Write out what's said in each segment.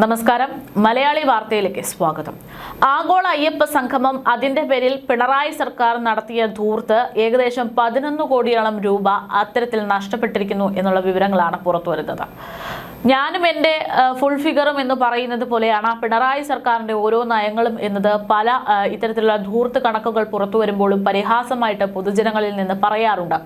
നമസ്കാരം മലയാളി വാർത്തയിലേക്ക് സ്വാഗതം. ആഗോള അയ്യപ്പ സംഗമം അതിന്റെ പേരിൽ പിണറായി സർക്കാർ നടത്തിയ ധൂർത്ത് ഏകദേശം 11 കോടിയോളം രൂപ അത്തരത്തിൽ നഷ്ടപ്പെട്ടിരിക്കുന്നു എന്നുള്ള വിവരങ്ങളാണ് പുറത്തുവരുന്നത്. ഞാനും എൻ്റെ ഫുൾ ഫിഗറും എന്ന് പറയുന്നത് പോലെയാണ് പിണറായി സർക്കാരിന്റെ ഓരോ നയങ്ങളും എന്നത് പല ഇത്തരത്തിലുള്ള ധൂർത്ത് കണക്കുകൾ പുറത്തു വരുമ്പോഴും പരിഹാസമായിട്ട് പൊതുജനങ്ങളിൽ നിന്ന് പറയാറുണ്ട്.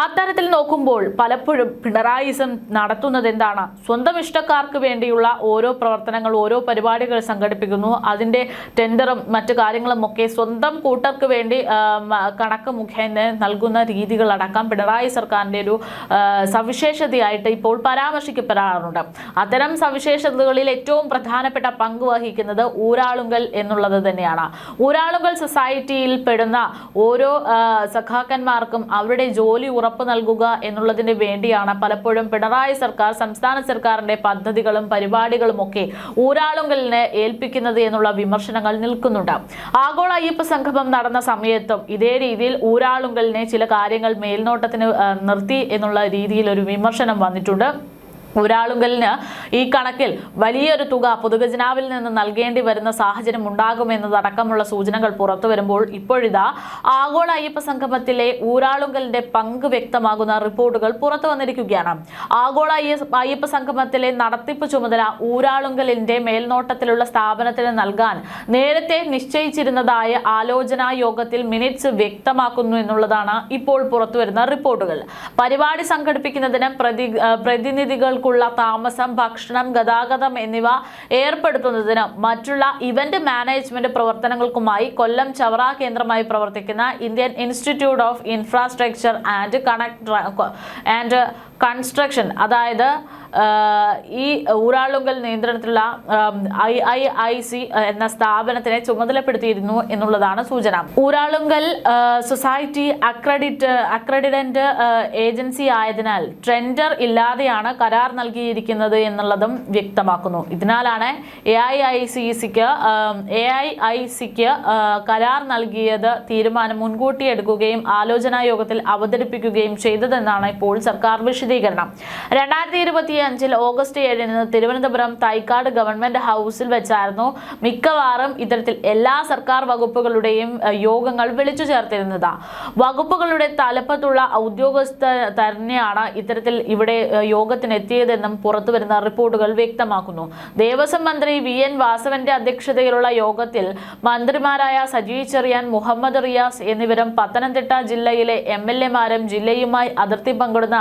അത്തരത്തിൽ നോക്കുമ്പോൾ പലപ്പോഴും പിണറായിസം നടത്തുന്നത് എന്താണ്? സ്വന്തം ഇഷ്ടക്കാർക്ക് വേണ്ടിയുള്ള ഓരോ പ്രവർത്തനങ്ങൾ, ഓരോ പരിപാടികൾ സംഘടിപ്പിക്കുന്നു. അതിൻ്റെ ടെൻഡറും മറ്റു കാര്യങ്ങളും ഒക്കെ സ്വന്തം കൂട്ടർക്ക് വേണ്ടി കണക്ക് മുഖേന നൽകുന്ന രീതികളടക്കം പിണറായി സർക്കാരിൻ്റെ ഒരു സവിശേഷതയായിട്ട് ഇപ്പോൾ പരാമർശിക്കപ്പെടാറുണ്ട്. അത്തരം സവിശേഷതകളിൽ ഏറ്റവും പ്രധാനപ്പെട്ട പങ്ക് വഹിക്കുന്നത് ഊരാളുങ്കൽ എന്നുള്ളത് തന്നെയാണ്. ഊരാളുങ്കൽ സൊസൈറ്റിയിൽ പെടുന്ന ഓരോ സഖാക്കന്മാർക്കും അവരുടെ ജോലി ഉറപ്പ് നൽകുക എന്നുള്ളതിന് വേണ്ടിയാണ് പലപ്പോഴും പിണറായി സർക്കാർ സംസ്ഥാന സർക്കാരിന്റെ പദ്ധതികളും പരിപാടികളും ഒക്കെ ഊരാളുങ്കലിനെ ഏൽപ്പിക്കുന്നത് എന്നുള്ള വിമർശനങ്ങൾ നിൽക്കുന്നുണ്ട്. ആഗോള അയ്യപ്പ സംഗമം നടന്ന സമയത്തും ഇതേ രീതിയിൽ ഊരാളുങ്കലിനെ ചില കാര്യങ്ങൾ മേൽനോട്ടത്തിന് നിർത്തി എന്നുള്ള രീതിയിൽ ഒരു വിമർശനം വന്നിട്ടുണ്ട്. ഊരാളുങ്കലിന് ഈ കണക്കിൽ വലിയൊരു തുക പൊതുഖജനാവിൽ നിന്ന് നൽകേണ്ടി വരുന്ന സാഹചര്യം ഉണ്ടാകുമെന്നതടക്കമുള്ള സൂചനകൾ പുറത്തു വരുമ്പോൾ ഇപ്പോഴിതാ ആഗോള അയ്യപ്പ സംഗമത്തിലെ ഊരാളുങ്കലിന്റെ പങ്ക് വ്യക്തമാകുന്ന റിപ്പോർട്ടുകൾ പുറത്തു വന്നിരിക്കുകയാണ്. ആഗോള അയ്യപ്പ സംഗമത്തിലെ നടത്തിപ്പ് ചുമതല ഊരാളുങ്കലിന്റെ മേൽനോട്ടത്തിലുള്ള സ്ഥാപനത്തിന് നൽകാൻ നേരത്തെ നിശ്ചയിച്ചിരുന്നതായ ആലോചനാ യോഗത്തിൽ മിനിറ്റ്സ് വ്യക്തമാക്കുന്നു എന്നുള്ളതാണ് ഇപ്പോൾ പുറത്തുവരുന്ന റിപ്പോർട്ടുകൾ. പരിപാടി സംഘടിപ്പിക്കുന്നതിന് പ്രതിനിധികൾ താമസം, ഭക്ഷണം, ഗതാഗതം എന്നിവ ഏർപ്പെടുത്തുന്നതിന് മറ്റുള്ള ഇവന്റ് മാനേജ്മെന്റ് പ്രവർത്തനങ്ങൾക്കുമായി കൊല്ലം ചവറ കേന്ദ്രമായി പ്രവർത്തിക്കുന്ന Indian institute of infrastructure and construction, അതായത് ഈ ഊരാളുങ്കൽ നിയന്ത്രണത്തിലുള്ള IIIC എന്ന സ്ഥാപനത്തിനെ ചുമതലപ്പെടുത്തിയിരുന്നു എന്നുള്ളതാണ് സൂചന. ഊരാളുങ്കൽ സൊസൈറ്റി അക്രഡിറ്റന്റ് ഏജൻസി ആയതിനാൽ ടെൻഡർ ഇല്ലാതെയാണ് കരാർ നൽകിയിരിക്കുന്നത് എന്നുള്ളതും വ്യക്തമാക്കുന്നു. ഇതിനാലാണ് AIICക്ക് കരാർ നൽകിയത് തീരുമാനം മുൻകൂട്ടി എടുക്കുകയും ആലോചനാ യോഗത്തിൽ അവതരിപ്പിക്കുകയും ചെയ്തതെന്നാണ് ഇപ്പോൾ സർക്കാർ വിശദീകരണം. 2025 ഓഗസ്റ്റ് 7 തിരുവനന്തപുരം തൈക്കാട് ഗവൺമെന്റ് ഹൗസിൽ വെച്ചായിരുന്നു മിക്കവാറും ഇത്തരത്തിൽ എല്ലാ സർക്കാർ വകുപ്പുകളുടെയും യോഗങ്ങൾ വിളിച്ചു ചേർത്തിരുന്നത്. വകുപ്പുകളുടെ തലപ്പത്തുള്ള ഉദ്യോഗസ്ഥർ തന്നെയാണ് ഇത്തരത്തിൽ ഇവിടെ യോഗത്തിനെത്തിയതെന്നും പുറത്തുവരുന്ന റിപ്പോർട്ടുകൾ വ്യക്തമാക്കുന്നു. ദേവസ്വം മന്ത്രി VN വാസവന്റെ അധ്യക്ഷതയിലുള്ള യോഗത്തിൽ മന്ത്രിമാരായ സജി ചെറിയാൻ, മുഹമ്മദ് റിയാസ് എന്നിവരും പത്തനംതിട്ട ജില്ലയിലെ MLA-മാരും ജില്ലയുമായി അതിർത്തി പങ്കിടുന്ന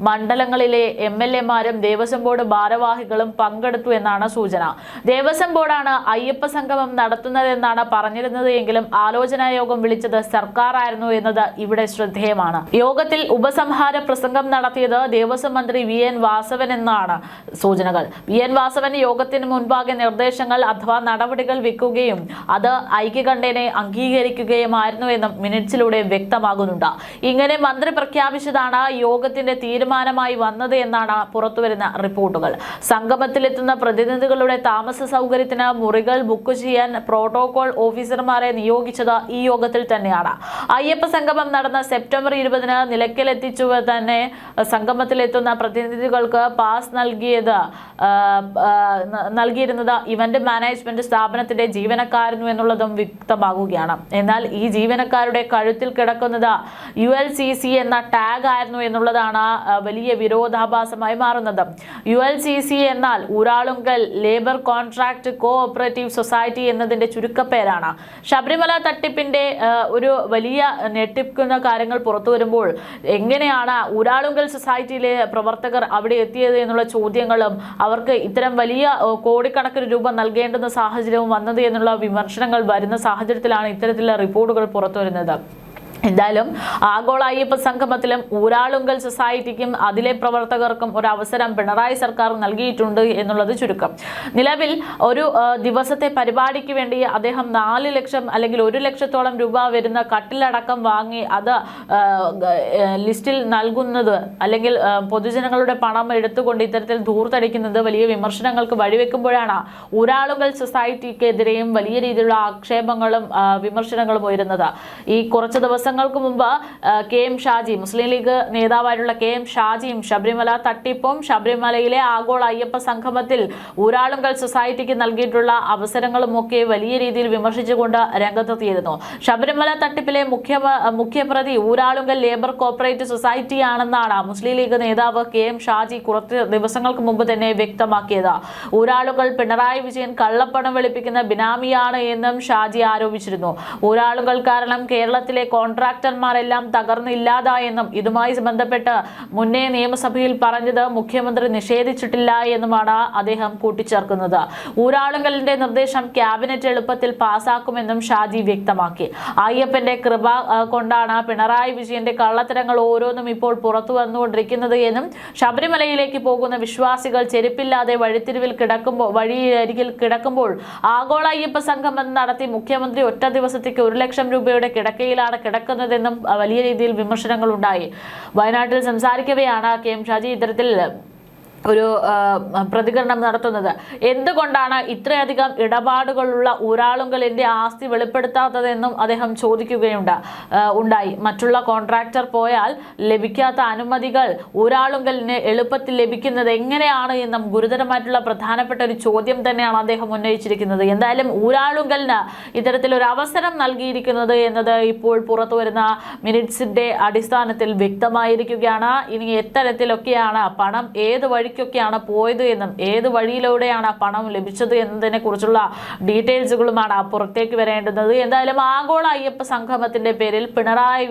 മണ്ഡലങ്ങളിലെ MLA-മാരും ദേവസ്വം ബോർഡ് ഭാരവാഹികളും പങ്കെടുത്തു എന്നാണ് സൂചന. ദേവസ്വം ബോർഡാണ് അയ്യപ്പ സംഗമം നടത്തുന്നതെന്നാണ് പറഞ്ഞിരുന്നത് എങ്കിലും ആലോചനാ യോഗം വിളിച്ചത് സർക്കാർ ആയിരുന്നു എന്നത് ഇവിടെ ശ്രദ്ധേയമാണ്. യോഗത്തിൽ ഉപസംഹാര പ്രസംഗം നടത്തിയത് ദേവസ്വം മന്ത്രി VN വാസവൻ എന്നാണ് സൂചനകൾ. VN വാസവൻ യോഗത്തിന് മുൻപാകെ നിർദ്ദേശങ്ങൾ അഥവാ നടപടികൾ വെക്കുകയും അത് ഐക്യകണ്ഠേന അംഗീകരിക്കുകയുമായിരുന്നു എന്നും മിനിറ്റ്സിലൂടെ വ്യക്തമാകുന്നുണ്ട്. ഇങ്ങനെ മന്ത്രി പ്രഖ്യാപിച്ചതാണ് യോഗത്തിന്റെ തീരുമാനമായി വന്നത് എന്നാണ് പുറത്തുവരുന്ന റിപ്പോർട്ടുകൾ. സംഗമത്തിലെത്തുന്ന പ്രതിനിധികളുടെ താമസ സൗകര്യത്തിന് മുറികൾ ബുക്ക് ചെയ്യാൻ പ്രോട്ടോകോൾ ഓഫീസർമാരെ നിയോഗിച്ചത് ഈ യോഗത്തിൽ തന്നെയാണ്. അയ്യപ്പ സംഗമം നടന്ന സെപ്റ്റംബർ 20 നിലയ്ക്കലെത്തിച്ചു തന്നെ സംഗമത്തിലെത്തുന്ന പ്രതിനിധികൾക്ക് പാസ് നൽകിയിരുന്നത് ഇവന്റ് മാനേജ്മെന്റ് സ്ഥാപനത്തിന്റെ ജീവനക്കാരനു എന്നുള്ളതും വ്യക്തമാകുകയാണ്. എന്നാൽ ഈ ജീവനക്കാരുടെ കഴുത്തിൽ കിടക്കുന്നത് ULCC എന്ന ടാഗ് ആയിരുന്നു എന്നുള്ളതാണ് വലിയ വിരോധാഭാസമായി മാറുന്നത്. ULCC എന്നാൽ Uralungal labour contract cooperative society എന്നതിന്റെ ചുരുക്കപ്പേരാണ്. ശബരിമല തട്ടിപ്പിന്റെ ഒരു വലിയ ഞെട്ടിക്കുന്ന കാര്യങ്ങൾ പുറത്തു വരുമ്പോൾ എങ്ങനെയാണ് ഊരാളുങ്കൽ സൊസൈറ്റിയിലെ പ്രവർത്തകർ അവിടെ എത്തിയത് എന്നുള്ള ചോദ്യങ്ങളും അവർക്ക് ഇത്തരം വലിയ കോടിക്കണക്കിന് രൂപ നൽകേണ്ടുന്ന സാഹചര്യവും വന്നത് എന്നുള്ള വിമർശനങ്ങൾ വരുന്ന സാഹചര്യത്തിലാണ് ഇത്തരത്തിലുള്ള റിപ്പോർട്ടുകൾ പുറത്തു വരുന്നത്. എന്തായാലും ആഗോള അയ്യപ്പ സംഗമത്തിലും ഊരാളുങ്കൽ സൊസൈറ്റിക്കും അതിലെ പ്രവർത്തകർക്കും ഒരു അവസരം പിണറായി സർക്കാർ നൽകിയിട്ടുണ്ട് എന്നുള്ളത് ചുരുക്കം. നിലവിൽ ഒരു ദിവസത്തെ പരിപാടിക്ക് വേണ്ടി അദ്ദേഹം 4 ലക്ഷം അല്ലെങ്കിൽ 1 ലക്ഷത്തോളം രൂപ വരുന്ന കട്ടിലടക്കം വാങ്ങി അത് ലിസ്റ്റിൽ നൽകുന്നത് അല്ലെങ്കിൽ പൊതുജനങ്ങളുടെ പണം എടുത്തുകൊണ്ട് ഇത്തരത്തിൽ ധൂർത്തടിക്കുന്നത് വലിയ വിമർശനങ്ങൾക്ക് വഴിവെക്കുമ്പോഴാണ് ഊരാളുങ്കൽ സൊസൈറ്റിക്കെതിരെയും വലിയ രീതിയിലുള്ള ആക്ഷേപങ്ങളും വിമർശനങ്ങളും ഉയരുന്നത്. ഈ കുറച്ച് ദിവസം ദിവസങ്ങൾക്ക് മുമ്പ് കെ എം ഷാജി, മുസ്ലിം ലീഗ് നേതാവായിട്ടുള്ള കെ എം ഷാജിയും ശബരിമല തട്ടിപ്പും ശബരിമലയിലെ ആഗോള അയ്യപ്പ സംഗമത്തിൽ ഊരാളുങ്കൽ സൊസൈറ്റിക്ക് നൽകിയിട്ടുള്ള അവസരങ്ങളും ഒക്കെ വലിയ രീതിയിൽ വിമർശിച്ചുകൊണ്ട് രംഗത്തെത്തിയിരുന്നു. ശബരിമല തട്ടിപ്പിലെ മുഖ്യപ്രതി ഊരാളുങ്കൽ ലേബർ കോപ്പറേറ്റീവ് സൊസൈറ്റിയാണെന്നാണ് മുസ്ലിം ലീഗ് നേതാവ് കെ എം ഷാജി കുറച്ച് ദിവസങ്ങൾക്ക് മുമ്പ് തന്നെ വ്യക്തമാക്കിയത്. ഊരാളുങ്കൽ പിണറായി വിജയൻ കള്ളപ്പണം വെളുപ്പിക്കുന്ന ബിനാമിയാണ് എന്നും ഷാജി ആരോപിച്ചിരുന്നു. ഊരാളുകൾ കാരണം കേരളത്തിലെ കോൺട്രാക്ടർമാരെല്ലാം തകർന്നില്ലാതായെന്നും ഇതുമായി ബന്ധപ്പെട്ട് മുന്നേ നിയമസഭയിൽ പറഞ്ഞത് മുഖ്യമന്ത്രി നിഷേധിച്ചിട്ടില്ല എന്നുമാണ് അദ്ദേഹം കൂട്ടിച്ചേർക്കുന്നത്. ഊരാളുങ്കലിന്റെ നിർദ്ദേശം ക്യാബിനറ്റ് എളുപ്പത്തിൽ പാസാക്കുമെന്നും ഷാജി വ്യക്തമാക്കി. അയ്യപ്പന്റെ കൃപ കൊണ്ടാണ് പിണറായി വിജയന്റെ കള്ളത്തരങ്ങൾ ഓരോന്നും ഇപ്പോൾ പുറത്തു വന്നുകൊണ്ടിരിക്കുന്നത് എന്നും ശബരിമലയിലേക്ക് പോകുന്ന വിശ്വാസികൾ ചെരുപ്പില്ലാതെ വഴിയരികിൽ കിടക്കുമ്പോൾ ആഗോള അയ്യപ്പ സംഗമം നടത്തി മുഖ്യമന്ത്രി ഒറ്റ ദിവസത്തേക്ക് 1 ലക്ഷം രൂപയുടെ കിടക്കയിലാണ് കിടക്കുന്നതെന്നും വലിയ രീതിയിൽ വിമർശനങ്ങൾ ഉണ്ടായി. വയനാട്ടിൽ സംസാരിക്കവെയാണ് കെ എം ഷാജി ഇത്തരത്തിൽ ഒരു പ്രതികരണം നടത്തുന്നത്. എന്തുകൊണ്ടാണ് ഇത്രയധികം ഇടപാടുകളുള്ള ഊരാളുങ്കലിന്റെ ആസ്തി വെളിപ്പെടുത്താത്തതെന്നും അദ്ദേഹം ചോദിക്കുകയുണ്ടായി. മറ്റുള്ള കോൺട്രാക്ടർ പോയാൽ ലഭിക്കാത്ത അനുമതികൾ ഊരാളുങ്കലിന് എളുപ്പത്തിൽ ലഭിക്കുന്നത് എങ്ങനെയാണ് എന്നും ഗുരുതരമായിട്ടുള്ള പ്രധാനപ്പെട്ട ഒരു ചോദ്യം തന്നെയാണ് അദ്ദേഹം ഉന്നയിച്ചിരിക്കുന്നത്. എന്തായാലും ഊരാളുങ്കലിന് ഇത്തരത്തിലൊരു അവസരം നൽകിയിരിക്കുന്നത് എന്നത് ഇപ്പോൾ പുറത്തു വരുന്ന മിനിറ്റ്സിന്റെ അടിസ്ഥാനത്തിൽ വ്യക്തമായിരിക്കുകയാണ്. ഇനി എത്തരത്തിലൊക്കെയാണ് പണം ഏത് വഴിക്കൊക്കെയാണ് പോയത് എന്നും ഏത് വഴിയിലൂടെയാണ് പണം ലഭിച്ചത് എന്നതിനെ കുറിച്ചുള്ള ഡീറ്റെയിൽസുകളുമാണ് പുറത്തേക്ക് വരേണ്ടുന്നത്. എന്തായാലും ആഗോള അയ്യപ്പ സംഗമത്തിന്റെ പേരിൽ പിണറായി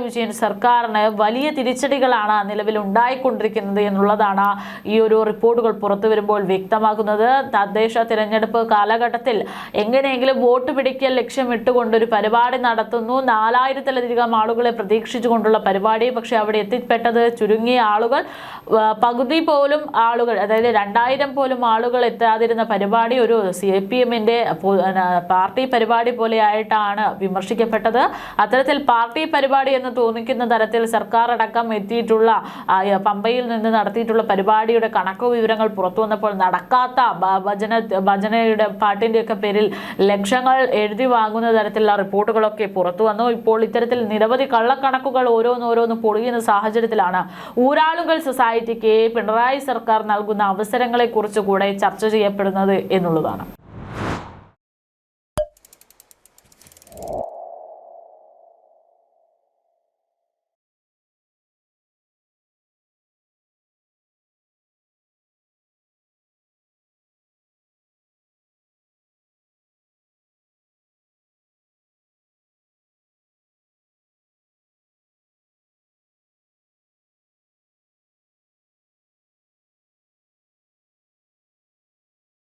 വിജയൻ സർക്കാരിന് വലിയ തിരിച്ചടികളാണ് നിലവിൽ ഉണ്ടായിക്കൊണ്ടിരിക്കുന്നത് എന്നുള്ളതാണ് ഈ ഒരു റിപ്പോർട്ടുകൾ പുറത്തു വരുമ്പോൾ വ്യക്തമാക്കുന്നത്. തദ്ദേശ തിരഞ്ഞെടുപ്പ് കാലഘട്ടത്തിൽ എങ്ങനെയെങ്കിലും വോട്ട് പിടിക്കൽ ലക്ഷ്യമിട്ടുകൊണ്ടൊരു പരിപാടി നടത്തുന്നു. 4000-ലധികം ആളുകളെ പ്രതീക്ഷിച്ചുകൊണ്ടുള്ള പരിപാടി. പക്ഷെ അവിടെ എത്തിപ്പെട്ടത് ചുരുങ്ങിയ ആളുകൾ. പകുതി പോലും ആളുകൾ, അതായത് 2000 പോലും ആളുകൾ എത്താതിരുന്ന പരിപാടി ഒരു CPM-ന്റെ പാർട്ടി പരിപാടി പോലെ ആയിട്ടാണ് വിമർശിക്കപ്പെട്ടത്. അത്തരത്തിൽ പാർട്ടി പരിപാടി എന്ന് തോന്നിക്കുന്ന തരത്തിൽ സർക്കാർ അടക്കം എത്തിയിട്ടുള്ള പമ്പയിൽ നിന്ന് നടത്തിയിട്ടുള്ള പരിപാടിയുടെ കണക്കു വിവരങ്ങൾ പുറത്തു വന്നപ്പോൾ നടക്കാത്ത ഭജനയുടെ പാട്ടിന്റെയൊക്കെ പേരിൽ ലക്ഷങ്ങൾ എഴുതി വാങ്ങുന്ന തരത്തിലുള്ള റിപ്പോർട്ടുകളൊക്കെ പുറത്തു വന്നു. ഇപ്പോൾ ഇത്തരത്തിൽ നിരവധി കള്ളക്കണക്കുകൾ ഓരോന്നോരോന്ന് പൊളിയുന്ന സാഹചര്യത്തിലാണ് ഊരാളുങ്കൽ സൊസൈറ്റിക്ക് പിണറായി സർക്കാർ നൽകുന്ന അവസരങ്ങളെ കുറിച്ച് കൂടെ ചർച്ച ചെയ്യപ്പെടുന്നത് എന്നുള്ളതാണ്.